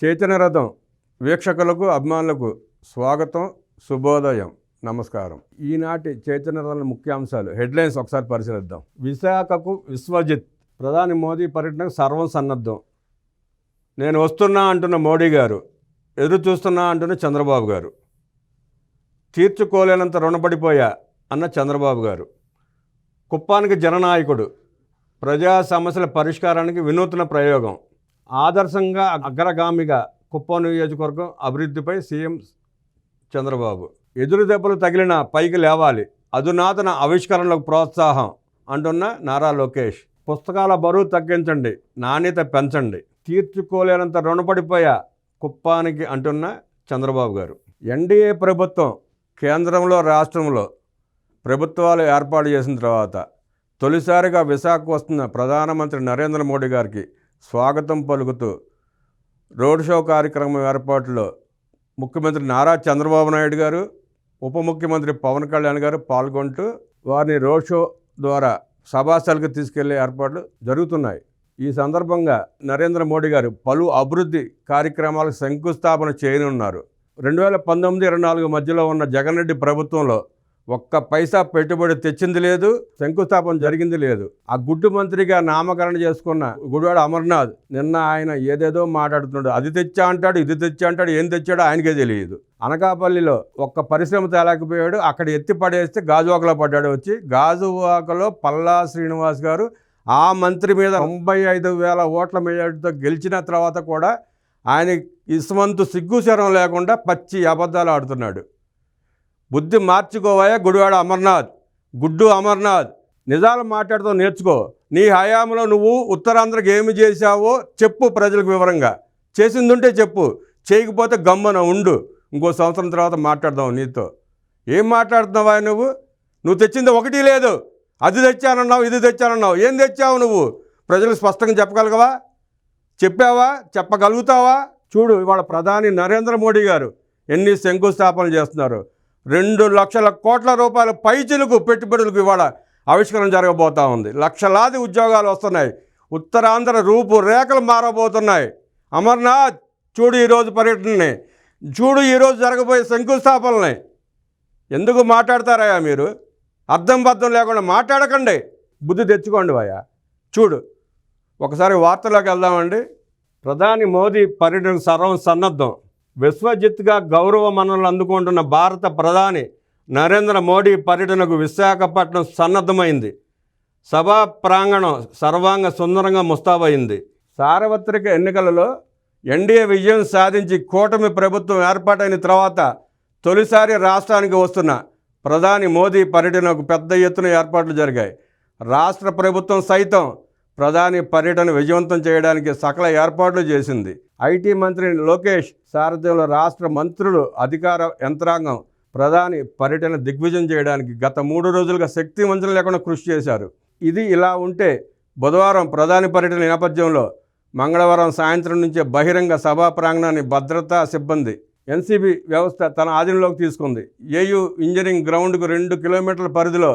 చైతన్య రథం వీక్షకులకు అభిమానులకు స్వాగతం, శుభోదయం, నమస్కారం. ఈనాటి చైతన్య రథం ముఖ్యాంశాలు హెడ్లైన్స్ ఒకసారి పరిశీలిద్దాం. విశాఖకు విశ్వజిత్, ప్రధాని మోదీ పర్యటనకు సర్వం సన్నద్ధం. నేను వస్తున్నా అంటున్న మోడీ గారు, ఎదురు చూస్తున్నా అంటున్న చంద్రబాబు గారు. తీర్చుకోలేనంత రుణపడిపోయా అన్న చంద్రబాబు గారు. కుప్పానికి జననాయకుడు, ప్రజా సమస్యల పరిష్కారానికి వినూత్న ప్రయోగం. ఆదర్శంగా అగ్రగామిగా కుప్పం నియోజకవర్గం అభివృద్ధిపై సీఎం చంద్రబాబు. ఎదురు దెబ్బలు తగిలిన పైకి లేవాలి, అధునాతన ఆవిష్కరణలకు ప్రోత్సాహం అంటున్న నారా లోకేష్. పుస్తకాల బరువు తగ్గించండి, నాణ్యత పెంచండి. తీర్చుకోలేనంత రుణపడిపోయా కుప్పానికి అంటున్న చంద్రబాబు గారు. ఎన్డీఏ ప్రభుత్వం కేంద్రంలో రాష్ట్రంలో ప్రభుత్వాలు ఏర్పాటు చేసిన తర్వాత తొలిసారిగా విశాఖకు వస్తున్న ప్రధానమంత్రి నరేంద్ర మోడీ గారికి స్వాగతం పలుకుతూ రోడ్ షో కార్యక్రమం ఏర్పాటులో ముఖ్యమంత్రి నారా చంద్రబాబు నాయుడు గారు, ఉప ముఖ్యమంత్రి పవన్ కళ్యాణ్ గారు పాల్గొంటూ వారిని రోడ్ షో ద్వారా సభాస్థలికి తీసుకెళ్లే ఏర్పాట్లు జరుగుతున్నాయి. ఈ సందర్భంగా నరేంద్ర మోడీ గారు పలు అభివృద్ధి కార్యక్రమాలకు శంకుస్థాపన చేయనున్నారు. 2019-24 మధ్యలో ఉన్న జగన్ రెడ్డి ప్రభుత్వంలో ఒక్క పైసా పెట్టుబడి తెచ్చింది లేదు, శంకుస్థాపన జరిగింది లేదు. ఆ గుడ్డు మంత్రిగా నామకరణ చేసుకున్న గుడివాడ అమర్నాథ్ నిన్న ఆయన ఏదేదో మాట్లాడుతున్నాడు. అది తెచ్చా అంటాడు, ఇది తెచ్చా అంటాడు, ఏం తెచ్చాడో ఆయనకే తెలియదు. అనకాపల్లిలో ఒక్క పరిశ్రమ తేలేకపోయాడు, అక్కడ ఎత్తి పడేస్తే గాజువాకలో పడ్డాడు. వచ్చి గాజువాకలో పల్లా శ్రీనివాస్ గారు ఆ మంత్రి మీద 95,000 ఓట్ల మెజార్టీతో గెలిచిన తర్వాత కూడా ఆయన ఇస్మంతు సిగ్గుశరం లేకుండా పచ్చి అబద్ధాలు ఆడుతున్నాడు. బుద్ధి మార్చుకోవాయా గుడివాడ అమర్నాథ్, గుడ్డు అమర్నాథ్. నిజాలు మాట్లాడుతూ నేర్చుకో. నీ హయాంలో నువ్వు ఉత్తరాంధ్రకి ఏమి చేశావో చెప్పు ప్రజలకు వివరంగా. చేసిందుంటే చెప్పు, చేయకపోతే గమ్మున ఉండు. ఇంకో సంవత్సరం తర్వాత మాట్లాడదాం నీతో. ఏం మాట్లాడుతున్నావా నువ్వు తెచ్చింది ఒకటి లేదు. అది తెచ్చానన్నావు, ఇది తెచ్చానన్నావు. ఏం తెచ్చావు నువ్వు? ప్రజలకు స్పష్టంగా చెప్పగలగవా? చెప్పావా? చెప్పగలుగుతావా? చూడు, ఇవాళ ప్రధాని నరేంద్ర మోడీ గారు ఎన్ని శంకుస్థాపనలు చేస్తున్నారు. 2 లక్షల కోట్ల రూపాయల పైచిలకు పెట్టుబడులకు ఇవాళ ఆవిష్కరణ జరగబోతూ ఉంది. లక్షలాది ఉద్యోగాలు వస్తున్నాయి. ఉత్తరాంధ్ర రూపురేఖలు మారబోతున్నాయి. అమర్నాథ్, చూడు ఈరోజు పర్యటనని, చూడు ఈరోజు జరగబోయే శంకుస్థాపనని. ఎందుకు మాట్లాడతారయ్యా మీరు? అర్థం బద్ధం లేకుండా మాట్లాడకండి, బుద్ధి తెచ్చుకోండి అయ్యా. చూడు, ఒకసారి వార్తలోకి వెళ్దామండి. ప్రధాని మోదీ పర్యటనకు సర్వం సన్నద్ధం. విశ్వజిత్గా గౌరవ మన్ననలు అందుకుంటున్న భారత ప్రధాని నరేంద్ర మోడీ పర్యటనకు విశాఖపట్నం సన్నద్ధమైంది. సభా ప్రాంగణం సర్వాంగ సుందరంగా ముస్తాబైంది. సార్వత్రిక ఎన్నికలలో ఎన్డీఏ విజయం సాధించి కూటమి ప్రభుత్వం ఏర్పాటైన తర్వాత తొలిసారి రాష్ట్రానికి వస్తున్న ప్రధాని మోదీ పర్యటనకు పెద్ద ఎత్తున ఏర్పాట్లు జరిగాయి. రాష్ట్ర ప్రభుత్వం సైతం ప్రధాని పర్యటన విజయవంతం చేయడానికి సకల ఏర్పాట్లు చేసింది. ఐటీ మంత్రి లోకేష్ సారథ్యంలో రాష్ట్ర మంత్రులు, అధికార యంత్రాంగం ప్రధాని పర్యటన దిగ్విజయం చేయడానికి గత 3 రోజులుగా శక్తి వంచన లేకుండా కృషి చేశారు. ఇది ఇలా ఉంటే బుధవారం ప్రధాని పర్యటన నేపథ్యంలో మంగళవారం సాయంత్రం నుంచే బహిరంగ సభా ప్రాంగణాన్ని భద్రతా సిబ్బంది ఎన్సీబీ వ్యవస్థ తన ఆధీనంలోకి తీసుకుంది. ఏయూ ఇంజనీరింగ్ గ్రౌండ్కు 2 కిలోమీటర్ల పరిధిలో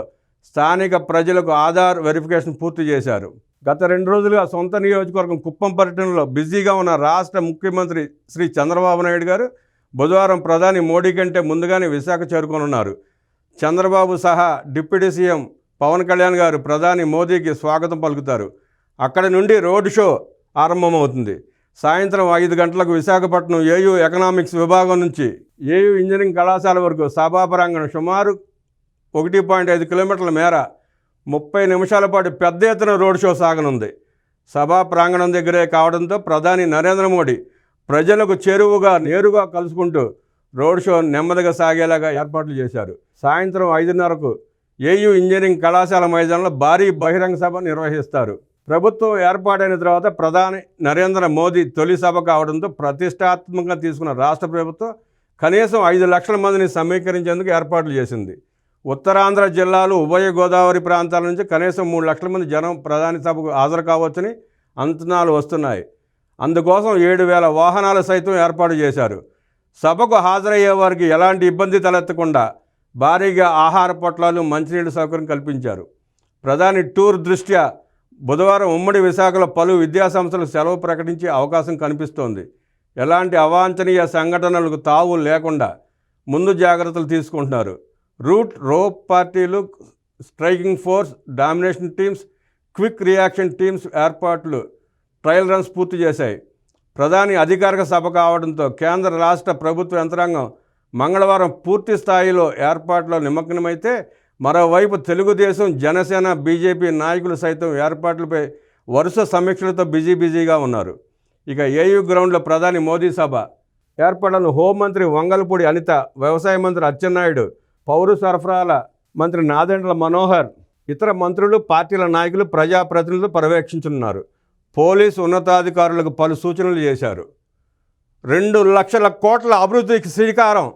స్థానిక ప్రజలకు ఆధార్ వెరిఫికేషన్ పూర్తి చేశారు. గత 2 రోజులుగా సొంత నియోజకవర్గం కుప్పం పర్యటనలో బిజీగా ఉన్న రాష్ట్ర ముఖ్యమంత్రి శ్రీ చంద్రబాబు నాయుడు గారు బుధవారం ప్రధాని మోడీ కంటే ముందుగానే విశాఖ చేరుకోనున్నారు. చంద్రబాబు సహా డిప్యూటీ సీఎం పవన్ కళ్యాణ్ గారు ప్రధాని మోదీకి స్వాగతం పలుకుతారు. అక్కడి నుండి రోడ్ షో ఆరంభమవుతుంది. సాయంత్రం 5 గంటలకు విశాఖపట్నం ఏయూ ఎకనామిక్స్ విభాగం నుంచి ఏయూ ఇంజనీరింగ్ కళాశాల వరకు సభా ప్రాంగణం సుమారు 1.5 కిలోమీటర్ల మేర 30 నిమిషాల పాటు పెద్ద ఎత్తున రోడ్ షో సాగనుంది. సభా ప్రాంగణం దగ్గరే కావడంతో ప్రధాని నరేంద్ర మోడీ ప్రజలకు చేరువుగా నేరుగా కలుసుకుంటూ రోడ్ షో నెమ్మదిగా సాగేలాగా ఏర్పాట్లు చేశారు. సాయంత్రం 5:30కు ఏయూ ఇంజనీరింగ్ కళాశాల మైదానంలో భారీ బహిరంగ సభ నిర్వహిస్తారు. ప్రభుత్వం ఏర్పాటైన తర్వాత ప్రధాని నరేంద్ర మోదీ తొలి సభ కావడంతో ప్రతిష్టాత్మకంగా తీసుకున్న రాష్ట్ర ప్రభుత్వం కనీసం 5 లక్షల మందిని సమీకరించేందుకు ఏర్పాట్లు చేసింది. ఉత్తరాంధ్ర జిల్లాలు, ఉభయ గోదావరి ప్రాంతాల నుంచి కనీసం 3 లక్షల మంది జనం ప్రధాని సభకు హాజరు కావచ్చని అంచనాలు వస్తున్నాయి. అందుకోసం 7,000 వాహనాలు సైతం ఏర్పాటు చేశారు. సభకు హాజరయ్యే వారికి ఎలాంటి ఇబ్బంది తలెత్తకుండా భారీగా ఆహార పొట్లాలు, మంచినీటి సౌకర్యం కల్పించారు. ప్రధాని టూర్ దృష్ట్యా బుధవారం ఉమ్మడి విశాఖలో పలు విద్యాసంస్థలు సెలవు ప్రకటించే అవకాశం కనిపిస్తోంది. ఎలాంటి అవాంఛనీయ సంఘటనలకు తావు లేకుండా ముందు జాగ్రత్తలు తీసుకుంటున్నారు. రోప్ పార్టీలు, striking force, domination teams, quick reaction teams ఏర్పాట్లు ట్రయల్ రన్స్ పూర్తి చేశాయి. ప్రధాని అధికారిక సభ కావడంతో కేంద్ర రాష్ట్ర ప్రభుత్వ యంత్రాంగం మంగళవారం పూర్తి స్థాయిలో ఏర్పాట్లో నిమగ్నమైతే, మరోవైపు తెలుగుదేశం, జనసేన, బీజేపీ నాయకులు సైతం ఏర్పాట్లపై వరుస సమీక్షలతో బిజీగా ఉన్నారు. ఇక ఏయూ గ్రౌండ్లో ప్రధాని మోదీ సభ ఏర్పాట్లను హోంమంత్రి వంగలపూడి అనిత, వ్యవసాయ మంత్రి అచ్చెన్నాయుడు, పౌర సరఫరాల మంత్రి నాదెండ్ల మనోహర్, ఇతర మంత్రులు, పార్టీల నాయకులు, ప్రజాప్రతినిధులు పర్యవేక్షించనున్నారు. పోలీసు ఉన్నతాధికారులకు పలు సూచనలు చేశారు. 2 లక్షల కోట్ల అభివృద్ధికి శ్రీకారం.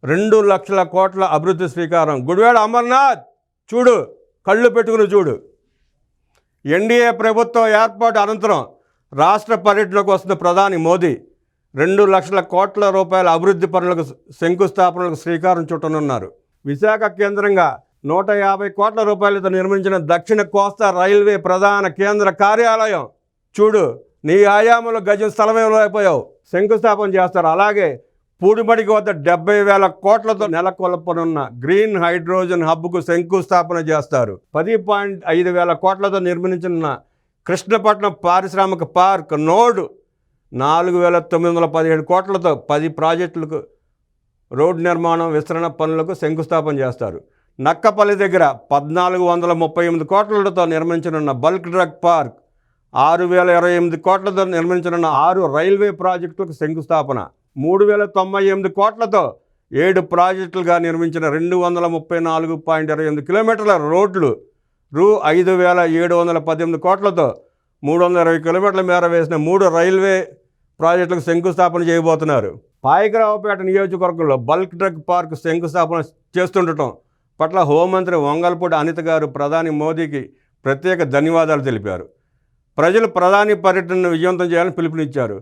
2 లక్షల కోట్ల అభివృద్ధి శ్రీకారం. గుడివాడ అమర్నాథ్ చూడు, కళ్ళు పెట్టుకుని చూడు. ఎన్డీఏ ప్రభుత్వం ఏర్పాటు అనంతరం రాష్ట్ర పర్యటనకు వస్తున్న ప్రధాని మోదీ 2 లక్షల కోట్ల రూపాయల అభివృద్ధి పనులకు శంకుస్థాపనలకు శ్రీకారం చుట్టనున్నారు. విశాఖ కేంద్రంగా 150 కోట్ల రూపాయలతో నిర్మించిన దక్షిణ కోస్తా రైల్వే ప్రధాన కేంద్ర కార్యాలయం చూడు, నీ హయాంలో గజం స్థలమే అయిపోయావు, శంకుస్థాపన చేస్తారు. అలాగే పూడిమడికి వద్ద 70,000 కోట్లతో నెలకొల్పనున్న గ్రీన్ హైడ్రోజన్ హబ్కు శంకుస్థాపన చేస్తారు. 10.5 కోట్లతో నిర్మించిన కృష్ణపట్నం పారిశ్రామిక పార్క్ నోడ్ 4,917 కోట్లతో 10 ప్రాజెక్టులకు రోడ్డు నిర్మాణం, విస్తరణ పనులకు శంకుస్థాపన చేస్తారు. నక్కపల్లి దగ్గర 1,438 కోట్లతో నిర్మించనున్న బల్క్ డ్రగ్ పార్క్, 6,028 కోట్లతో నిర్మించనున్న 6 రైల్వే ప్రాజెక్టులకు శంకుస్థాపన, 3,098 కోట్లతో 7 ప్రాజెక్టులుగా నిర్మించిన 234.28 కిలోమీటర్ల రోడ్లు, 5,718 కోట్లతో 320 కిలోమీటర్ల మేర వేసిన 3 రైల్వే ప్రాజెక్టులకు శంకుస్థాపన చేయబోతున్నారు. పాయకరావుపేట నియోజకవర్గంలో బల్క్ డ్రగ్ పార్క్ శంకుస్థాపన చేస్తుండటం పట్ల హోంమంత్రి వంగలపూడి అనిత గారు ప్రధాని మోదీకి ప్రత్యేక ధన్యవాదాలు తెలిపారు. ప్రజలు ప్రధాని పర్యటనను విజయవంతం చేయాలని పిలుపునిచ్చారు.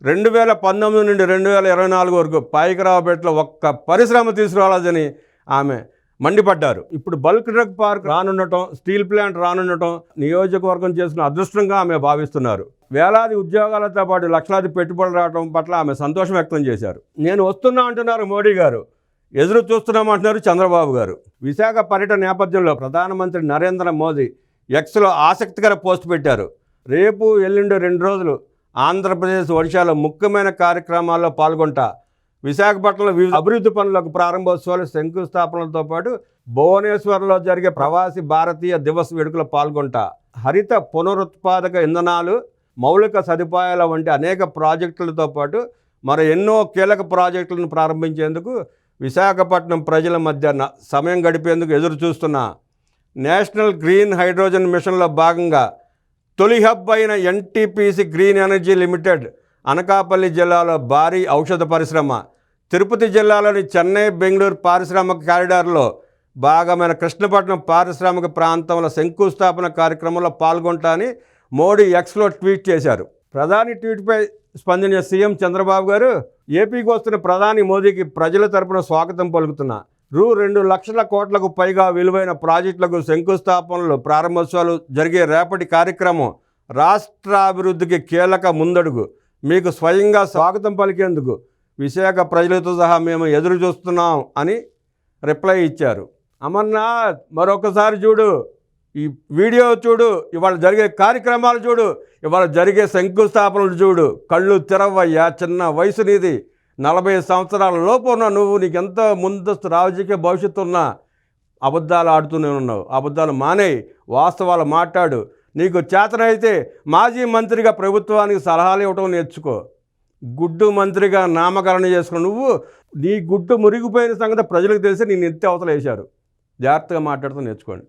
2019 నుండి 2024 వరకు పాయకరావుపేటలో ఒక్క పరిశ్రమ తీసుకురాలేదని ఆమె మండిపడ్డారు. ఇప్పుడు బల్క్ డ్రగ్ పార్క్ రానుండటం, స్టీల్ ప్లాంట్ రానుండటం నియోజకవర్గం చేసుకున్న అదృష్టంగా ఆమె భావిస్తున్నారు. వేలాది ఉద్యోగాలతో పాటు లక్షలాది పెట్టుబడులు రావడం పట్ల ఆమె సంతోషం వ్యక్తం చేశారు. నేను వస్తున్నా అంటున్నారు మోడీ గారు, ఎదురు చూస్తున్నామంటున్నారు చంద్రబాబు గారు. విశాఖ పర్యటన నేపథ్యంలో ప్రధానమంత్రి నరేంద్ర మోదీ ఎక్స్లో ఆసక్తికర పోస్ట్ పెట్టారు. రేపు ఎల్లుండి 2 రోజులు ఆంధ్రప్రదేశ్, ఒడిశాలో ముఖ్యమైన కార్యక్రమాల్లో పాల్గొంటా. విశాఖపట్నంలో వివిధ అభివృద్ధి పనులకు ప్రారంభోత్సవాలు, శంకుస్థాపనలతో పాటు భువనేశ్వర్లో జరిగే ప్రవాసీ భారతీయ దివస్ వేడుకలో పాల్గొంటా. హరిత పునరుత్పాదక ఇంధనాలు, మౌలిక సదుపాయాల వంటి అనేక ప్రాజెక్టులతో పాటు మరో ఎన్నో కీలక ప్రాజెక్టులను ప్రారంభించేందుకు విశాఖపట్నం ప్రజల మధ్య సమయం గడిపేందుకు ఎదురు చూస్తున్న నేషనల్ గ్రీన్ హైడ్రోజన్ మిషన్లో భాగంగా తొలి హబ్ అయిన NTPC green energy limited Anakapalli జిల్లాలో భారీ ఔషధ పరిశ్రమ, తిరుపతి జిల్లాలోని చెన్నై, బెంగళూరు పారిశ్రామిక కారిడార్లో భాగమైన కృష్ణపట్నం పారిశ్రామిక ప్రాంతంలో శంకుస్థాపన కార్యక్రమంలో పాల్గొంటానని మోడీ ఎక్స్లో ట్వీట్ చేశారు. ప్రధాని ట్వీట్పై స్పందించిన సీఎం చంద్రబాబు గారు, ఏపీకి వస్తున్న ప్రధాని మోదీకి ప్రజల తరపున స్వాగతం పలుకుతున్నా. 2 లక్షల కోట్లకు పైగా విలువైన ప్రాజెక్టులకు శంకుస్థాపనలు, ప్రారంభోత్సవాలు జరిగే రేపటి కార్యక్రమం రాష్ట్రాభివృద్ధికి కీలక ముందడుగు. మీకు స్వయంగా స్వాగతం పలికేందుకు విశాఖ ప్రజలతో సహా మేము ఎదురు చూస్తున్నాం అని రిప్లై ఇచ్చారు. అమర్నాథ్ మరొకసారి చూడు, ఈ వీడియో చూడు, ఇవాళ జరిగే కార్యక్రమాలు చూడు, ఇవాళ జరిగే శంకుస్థాపనలు చూడు. కళ్ళు తెరవయ్యా, చిన్న వయసు నీది, 40 సంవత్సరాల లోపు ఉన్న నువ్వు, నీకెంతో ముందస్తు రాజకీయ భవిష్యత్తు ఉన్నా అబద్ధాలు ఆడుతూనే ఉన్నావు. అబద్ధాలు మానేయి, వాస్తవాలు మాట్లాడు. నీకు చేతనైతే మాజీ మంత్రిగా ప్రభుత్వానికి సలహాలు ఇవ్వటం నేర్చుకో. గుడ్డు మంత్రిగా నామకరణ చేసుకుని నువ్వు, నీ గుడ్డు మురిగిపోయిన సంగతి ప్రజలకు తెలిసి నేను ఎత్తి అవతల వేశారు. జాగ్రత్తగా మాట్లాడుతూ నేర్చుకోండి.